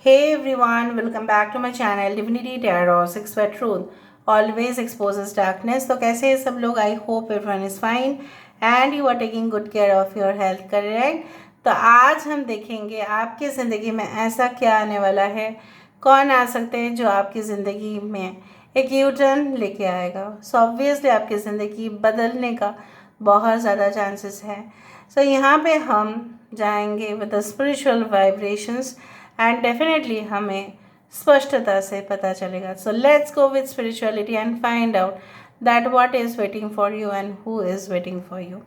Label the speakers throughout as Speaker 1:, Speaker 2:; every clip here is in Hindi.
Speaker 1: Hey everyone, welcome back to my channel Divinity Tarot 6 for Truth always exposes darkness। तो कैसे हैं सब लोग? I hope everyone is fine and you are taking good care of your health, correct. तो आज हम देखेंगे आपकी ज़िंदगी में ऐसा क्या आने वाला है, कौन आ सकते हैं जो आपकी ज़िंदगी में एक यू टर्न लेके आएगा। सो ऑब्वियसली आपकी ज़िंदगी बदलने का बहुत ज़्यादा चांसेस है। सो यहाँ पे हम जाएंगे with the spiritual vibrations and definitely हमें स्पष्टता से पता चलेगा। So let's go with spirituality and find out that what is waiting for you and who is waiting for you.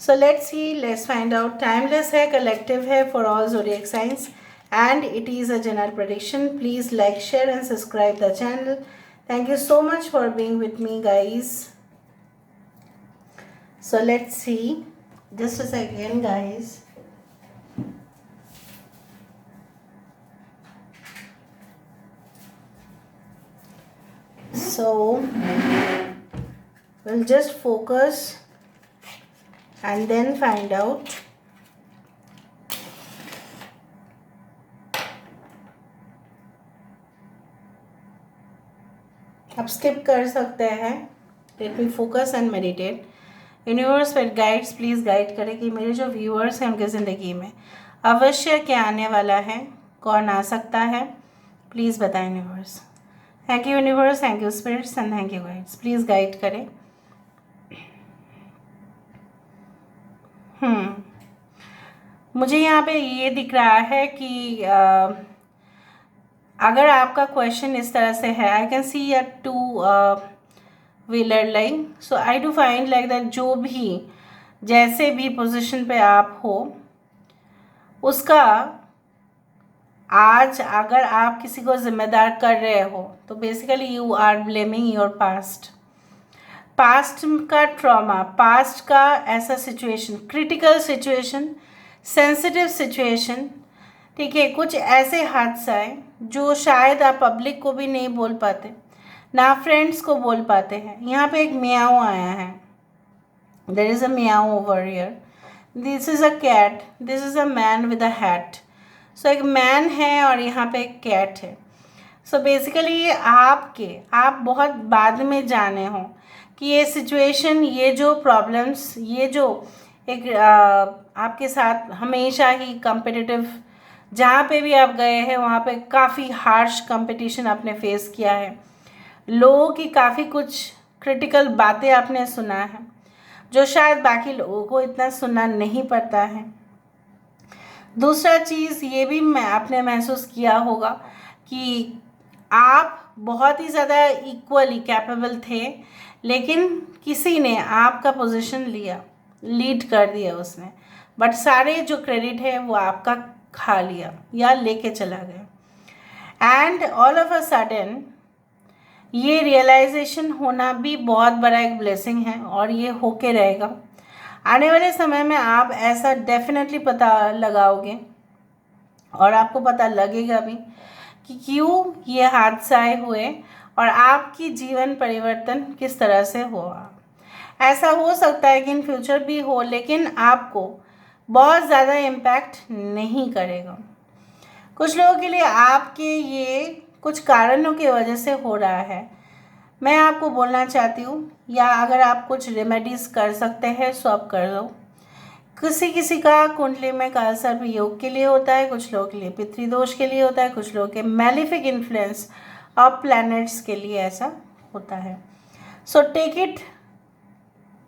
Speaker 1: So let's see, let's find out. Timeless है, कलेक्टिव है for all zodiac science and it is a general prediction. Please like, share and subscribe the channel. Thank you so much for being with me, guys. So let's see, just a second, guys. So we'll just focus and then find out. आप स्किप कर सकते हैं। Let me focus and meditate. Universe with guides, please guide करें कि मेरे जो व्यूअर्स हैं उनकी ज़िंदगी में अवश्य क्या आने वाला है, कौन आ सकता है, प्लीज़ बताएं universe. Thank you universe, thank you spirits and thank you guides, please guide करें। मुझे यहाँ पे ये दिख रहा है कि अगर आपका क्वेश्चन इस तरह से है, आई can see a two wheeler line. So I do find like that जो भी जैसे भी पोजीशन पे आप हो उसका आज अगर आप किसी को जिम्मेदार कर रहे हो तो basically you are blaming your past का ट्रॉमा, पास्ट का ऐसा situation, critical situation, sensitive situation, ठीक है। कुछ ऐसे हादसे जो शायद आप पब्लिक को भी नहीं बोल पाते, ना फ्रेंड्स को बोल पाते हैं। यहाँ पे एक मियाओ आया है, there is a meow over here, this is a cat, this is a man with a hat. So एक मैन है और यहाँ पे एक कैट है। सो बेसिकली ये आप बहुत बाद में जाने हो कि ये सिचुएशन, ये जो प्रॉब्लम्स, ये जो एक आपके साथ हमेशा ही कम्पिटिटिव, जहाँ पे भी आप गए हैं वहाँ पे काफ़ी हार्श कंपटीशन आपने फेस किया है, लोगों की काफ़ी कुछ क्रिटिकल बातें आपने सुना है जो शायद बाकी लोगों को इतना सुनना नहीं पड़ता है। दूसरा चीज़ ये भी आपने महसूस किया होगा कि आप बहुत ही ज़्यादा इक्वली कैपेबल थे, लेकिन किसी ने आपका पोजीशन लिया, लीड कर दिया उसने, बट सारे जो क्रेडिट है वो आपका खा लिया या लेके चला गया। And all of a sudden ये रियलाइजेशन होना भी बहुत बड़ा एक ब्लेसिंग है और ये होके रहेगा। आने वाले समय में आप ऐसा डेफिनेटली पता लगाओगे और आपको पता लगेगा भी कि क्यों ये हादसाएँ हुए और आपकी जीवन परिवर्तन किस तरह से हुआ। ऐसा हो सकता है कि इन फ्यूचर भी हो, लेकिन आपको बहुत ज़्यादा इम्पैक्ट नहीं करेगा। कुछ लोगों के लिए आपके ये कुछ कारणों की वजह से हो रहा है। मैं आपको बोलना चाहती हूँ, या अगर आप कुछ रेमेडीज़ कर सकते हैं सो आप कर दो। किसी किसी का कुंडली में कालसर्प योग के लिए होता है, कुछ लोगों के लिए पितृदोष के लिए होता है, कुछ लोगों के मैलिफिक इन्फ्लुएंस ऑफ प्लैनेट्स के लिए ऐसा होता है। So take it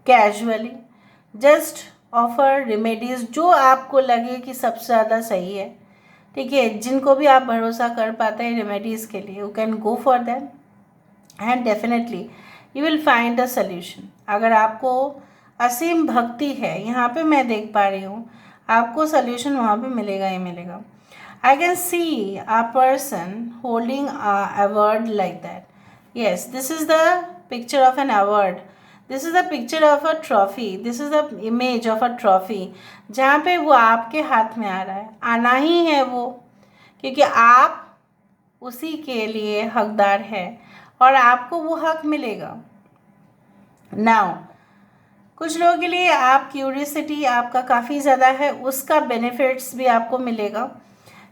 Speaker 1: casually, just offer remedies जो आपको लगे कि सबसे ज़्यादा सही है, ठीक है। जिनको भी आप भरोसा कर पाते हैं रेमेडीज़ के लिए, you can go for them and definitely you will find a solution. अगर आपको असीम भक्ति है, यहाँ पे मैं देख पा रही हूँ, आपको सल्यूशन वहाँ पे मिलेगा ही मिलेगा। आई can see a person holding a award like that. Yes, this is the picture of an award, this is the picture of a trophy, this is the image of a trophy, जहाँ पे वो आपके हाथ में आ रहा है। आना ही है वो, क्योंकि आप उसी के लिए हकदार है और आपको वो हक मिलेगा। नाउ कुछ लोगों के लिए आप क्यूरियसिटी आपका काफ़ी ज़्यादा है, उसका बेनिफिट्स भी आपको मिलेगा,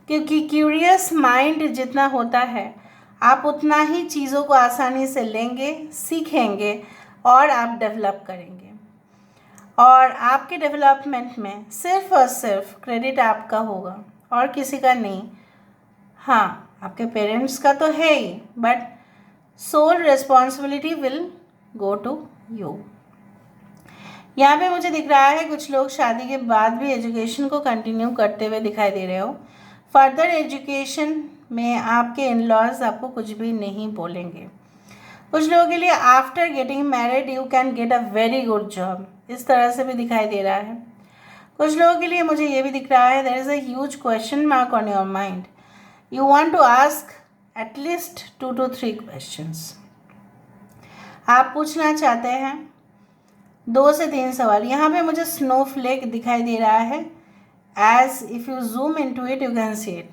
Speaker 1: क्योंकि क्यूरियस माइंड जितना होता है आप उतना ही चीज़ों को आसानी से लेंगे, सीखेंगे और आप डेवलप करेंगे। और आपके डेवलपमेंट में सिर्फ और सिर्फ क्रेडिट आपका होगा और किसी का नहीं। हाँ, आपके पेरेंट्स का तो है ही, but sole responsibility will go to you. यहाँ पे मुझे दिख रहा है कुछ लोग शादी के बाद भी एजुकेशन को कंटिन्यू करते हुए दिखाई दे रहे हो। फर्दर एजुकेशन में आपके इन लॉज आपको कुछ भी नहीं बोलेंगे। कुछ लोगों के लिए after getting married you can get a very good job, इस तरह से भी दिखाई दे रहा है। कुछ लोगों के लिए मुझे ये भी दिख रहा है there is a huge question mark on your mind, you want to ask at least 2 to 3 questions. आप पूछना चाहते हैं 2 से 3 सवाल। यहाँ पे मुझे स्नोफ्लेक दिखाई दे रहा है, as if you zoom into it you can see it.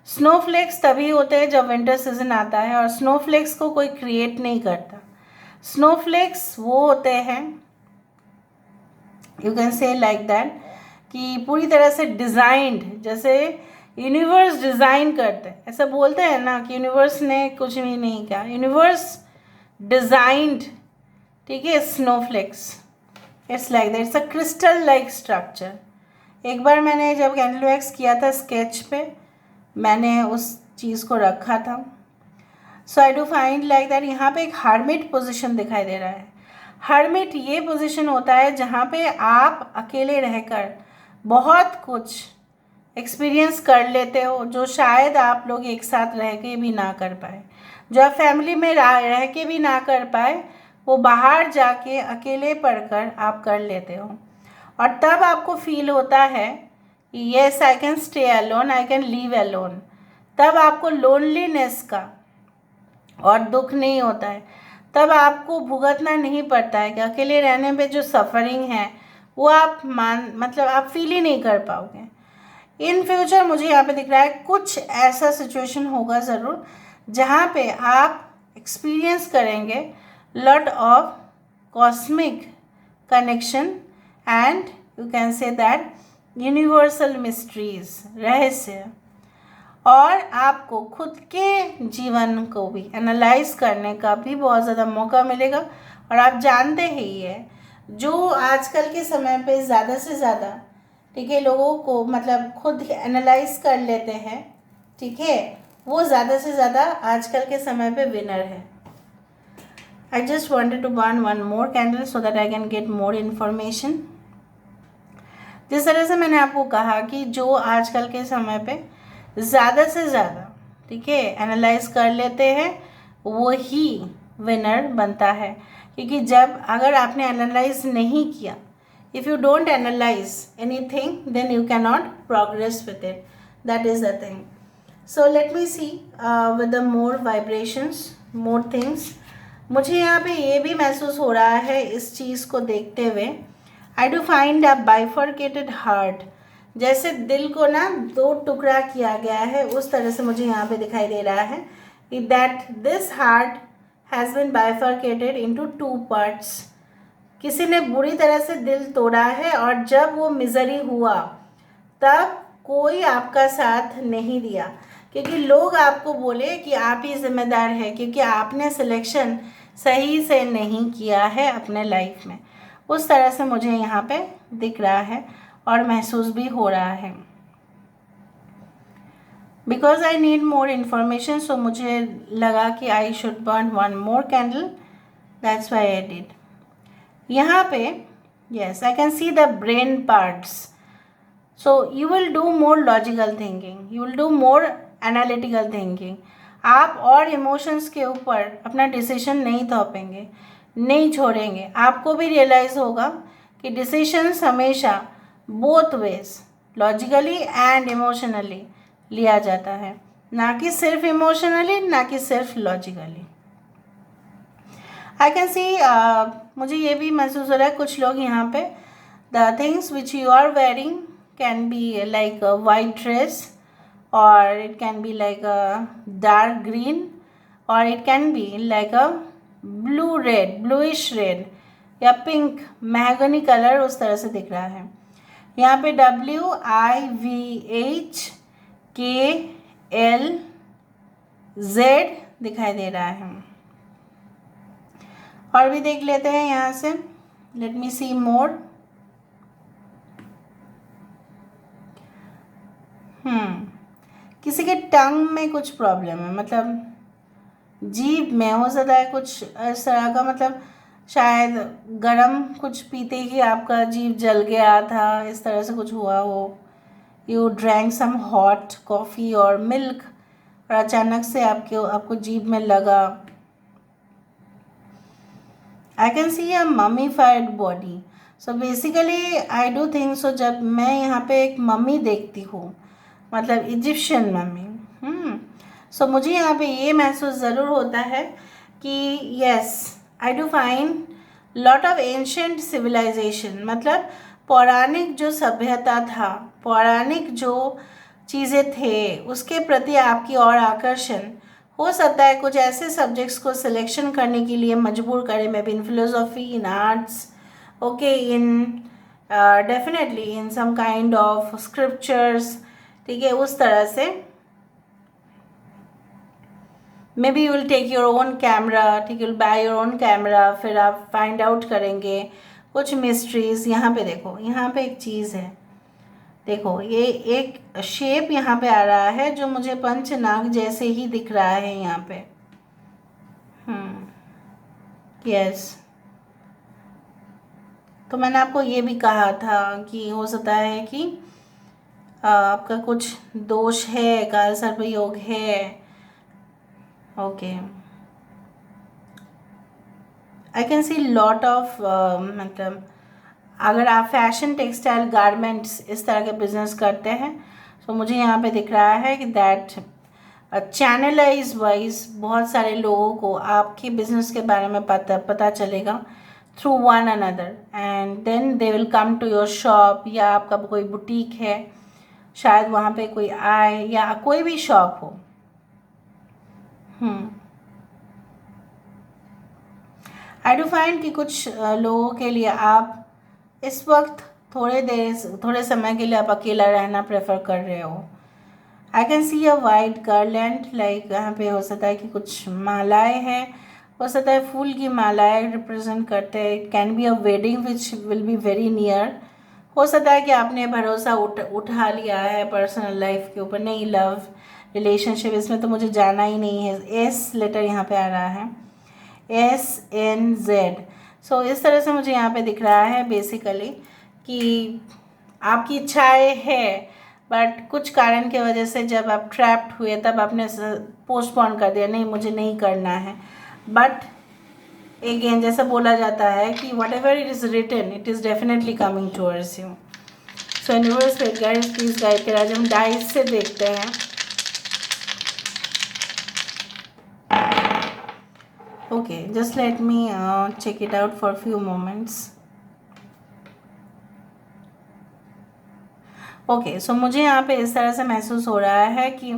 Speaker 1: Snowflakes तभी होते हैं जब विंटर सीजन आता है, और स्नोफ्लेक्स को कोई क्रिएट नहीं करता। स्नोफ्लेक्स वो होते हैं, you can say like that, कि पूरी तरह से डिज़ाइंड, जैसे यूनिवर्स डिज़ाइन करते हैं, ऐसा बोलते हैं ना कि यूनिवर्स ने कुछ भी नहीं किया, यूनिवर्स डिज़ाइंड, ठीक है। Snowflakes it's like that, it's a crystal like structure. एक बार मैंने जब कैंडल वैक्स किया था स्केच पे, मैंने उस चीज़ को रखा था। So I do find like that. यहाँ पे एक हर्मिट पोजीशन दिखाई दे रहा है। हर्मिट ये पोजीशन होता है जहाँ पे आप अकेले रहकर बहुत कुछ एक्सपीरियंस कर लेते हो जो शायद आप लोग एक साथ रह के भी ना कर पाए, जो आप फैमिली में रह के भी ना कर पाए, वो बाहर जाके अकेले पढ़कर आप कर लेते हो। और तब आपको फील होता है yes I can stay alone, I can leave alone. तब आपको लोनलीनेस का और दुख नहीं होता है, तब आपको भुगतना नहीं पड़ता है कि अकेले रहने पे जो सफ़रिंग है वो आप मतलब आप फील ही नहीं कर पाओगे। इन फ्यूचर मुझे यहाँ पे दिख रहा है कुछ ऐसा सिचुएशन होगा ज़रूर जहाँ पे आप एक्सपीरियंस करेंगे lot of cosmic connection and you can say that universal mysteries, रहस्य। और आपको खुद के जीवन को भी एनालाइज करने का भी बहुत ज़्यादा मौका मिलेगा। और आप जानते ही है जो आजकल के समय पे ज़्यादा से ज़्यादा, ठीक है, लोगों को मतलब खुद एनालाइज कर लेते हैं, ठीक है, वो ज़्यादा से ज़्यादा आजकल के समय पे विनर है। I just wanted to burn one more candle so that I can get more information. जिस तरह से मैंने आपको कहा कि जो आजकल के समय पे ज़्यादा से ज़्यादा, ठीक है, एनालाइज कर लेते हैं वो ही विनर बनता है। क्योंकि जब अगर आपने एनालाइज नहीं किया, if you don't analyse anything then you can not progress with it, that is the thing. So let me see with the more vibrations, more things. मुझे यहाँ पे ये भी महसूस हो रहा है इस चीज़ को देखते हुए, आई do find a bifurcated heart, जैसे दिल को ना 2 टुकड़ा किया गया है, उस तरह से मुझे यहाँ पे दिखाई दे रहा है कि that this heart has been bifurcated into 2 parts. किसी ने बुरी तरह से दिल तोड़ा है और जब वो मिजरी हुआ तब कोई आपका साथ नहीं दिया, क्योंकि लोग आपको बोले कि आप ही जिम्मेदार हैं क्योंकि आपने सिलेक्शन सही से नहीं किया है अपने लाइफ में। उस तरह से मुझे यहाँ पे दिख रहा है और महसूस भी हो रहा है। Because I need more information, so मुझे लगा कि I should burn one more candle, that's why I did. यहाँ पे yes I can see the brain parts, so you will do more logical thinking, you will do more analytical thinking। आप और इमोशंस के ऊपर अपना डिसीजन नहीं थोपेंगे, नहीं छोड़ेंगे। आपको भी रियलाइज़ होगा कि डिसीजंस हमेशा both ways, logically and emotionally लिया जाता है, ना कि सिर्फ इमोशनली, ना कि सिर्फ लॉजिकली। आई कैन सी, मुझे ये भी महसूस हो रहा है कुछ लोग यहाँ पे the things which you are wearing can be like a white dress, और it can be like a dark green, और it can be like a blue red, bluish red या पिंक महगनी कलर, उस तरह से दिख रहा है। यहाँ पे WIVH KLZ दिखाई दे रहा है। और भी देख लेते हैं यहाँ से, लेट मी सी मोर। किसी के टंग में कुछ प्रॉब्लम है, मतलब जीभ में हो सकता है कुछ इस तरह का, मतलब शायद गरम कुछ पीते ही आपका जीभ जल गया था, इस तरह से कुछ हुआ हो। You drank some hot coffee और मिल्क और अचानक से आपको जीभ में लगा। I can see a mummified body. So basically I do think so, जब मैं यहाँ पे एक मम्मी देखती हूँ, मतलब इजिप्शियन मम्मी, सो मुझे यहाँ पे ये महसूस ज़रूर होता है कि yes, I do find lot of ancient civilisation, मतलब पौराणिक जो सभ्यता था, पौराणिक जो चीज़ें थे, उसके प्रति आपकी और आकर्षण हो सकता है कुछ ऐसे सब्जेक्ट्स को सिलेक्शन करने के लिए मजबूर करे, maybe in philosophy, in arts, okay, in definitely in some kind of scriptures, ठीक है, उस तरह से। Maybe you will take your own camera, ठीक है, will buy your own camera, फिर आप फाइंड आउट करेंगे कुछ मिस्ट्रीज। यहाँ पे देखो, यहाँ पे एक चीज़ है, देखो ये एक शेप यहाँ पे आ रहा है जो मुझे पंचनाग जैसे ही दिख रहा है यहाँ पे। यस, तो मैंने आपको ये भी कहा था कि हो सकता है कि आपका कुछ दोष है, काल सर्पयोग है। Okay, I can see lot of, मतलब अगर आप फैशन, टेक्सटाइल, गारमेंट्स इस तरह के बिजनेस करते हैं, तो मुझे यहाँ पे दिख रहा है कि दैट चैनलाइज वाइज बहुत सारे लोगों को आपके बिजनेस के बारे में पता चलेगा through one another, and then they will come to your shop, या आपका कोई बुटीक है, शायद वहाँ पे कोई आए, या कोई भी शॉप हो। आई डू फाइंड कि कुछ लोगों के लिए आप इस वक्त थोड़े समय के लिए आप अकेला रहना प्रेफर कर रहे हो। आई can see a white garland, like यहाँ पे हो सकता है कि कुछ मालाएं हैं, हो सकता है फूल की मालाएं रिप्रेजेंट करते हैं। It can be a wedding which will be very near. हो सकता है कि आपने भरोसा उठा लिया है पर्सनल लाइफ के ऊपर, नहीं लव रिलेशनशिप, इसमें तो मुझे जाना ही नहीं है। एस लेटर यहाँ पे आ रहा है, SNZ। सो इस तरह से मुझे यहाँ पे दिख रहा है बेसिकली कि आपकी इच्छाएं है, बट कुछ कारण की वजह से जब आप ट्रैप्ड हुए तब आपने पोस्टपोन कर दिया, नहीं मुझे नहीं करना है। बट अगेन जैसा बोला जाता है कि whatever it is written it is definitely coming towards you. So universe पे गाइस प्लीज गाइड करें। आज हम डाइस से देखते हैं। Okay, just let me check it out for a few moments. Okay, so मुझे यहाँ पे इस तरह से महसूस हो रहा है कि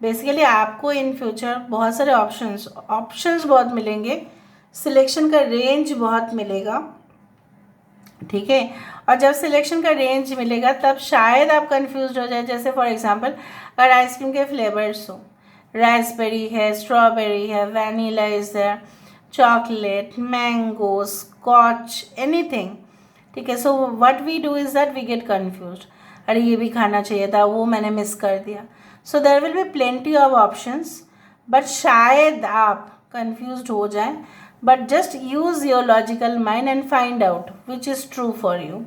Speaker 1: बेसिकली आपको इन फ्यूचर बहुत सारे ऑप्शंस बहुत मिलेंगे, सिलेक्शन का रेंज बहुत मिलेगा, ठीक है। और जब सिलेक्शन का रेंज मिलेगा तब शायद आप कंफ्यूज हो जाए। जैसे फॉर एग्जांपल अगर आइसक्रीम के फ्लेवर्स हो, रास्पबेरी है, स्ट्रॉबेरी है, वैनिला इज है, चॉकलेट, मैंगो, स्कॉच, एनीथिंग, ठीक है। So what we do is that we get confuse, अरे ये भी खाना चाहिए था, वो मैंने मिस कर दिया। So there will be plenty of options, but शायद आप कंफ्यूज हो जाएं, but just use your logical mind and find out which is true for you.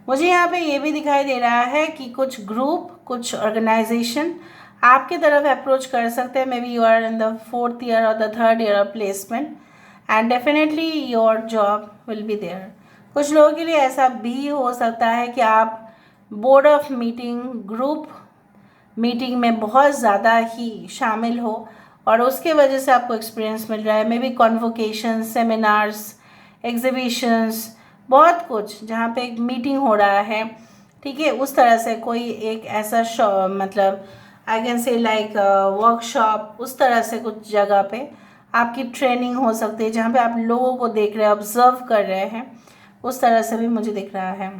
Speaker 1: मुझे यहाँ पे ये भी दिखाई दे रहा है कि कुछ ग्रुप, कुछ ऑर्गेनाइजेशन आपके तरफ अप्रोच कर सकते हैं। Maybe you are in the 4th year और the 3rd year of placement and definitely your job will be there. कुछ लोगों के लिए ऐसा भी हो सकता है कि आप board of meeting, group meeting में बहुत ज़्यादा ही शामिल हो और उसके वजह से आपको एक्सपीरियंस मिल रहा है। May be convocation, seminars, exhibitions, बहुत कुछ जहाँ पे एक मीटिंग हो रहा है, ठीक है, उस तरह से कोई एक ऐसा मतलब I can say like workshop, उस तरह से कुछ जगह पे आपकी ट्रेनिंग हो सकती है जहाँ पे आप लोगों को देख रहे हैं, ऑब्जर्व कर रहे हैं, उस तरह से भी मुझे दिख रहा है।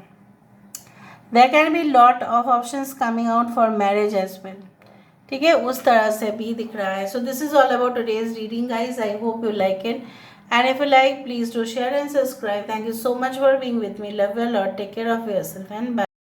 Speaker 1: There can be lot of options coming out for marriage as well. ठीक है, उस तरह से भी दिख रहा है. So this is all about today's reading guys. I hope you like it. And if you like, please do share and subscribe. Thank you so much for being with me. Love you a lot. Take care of yourself and bye.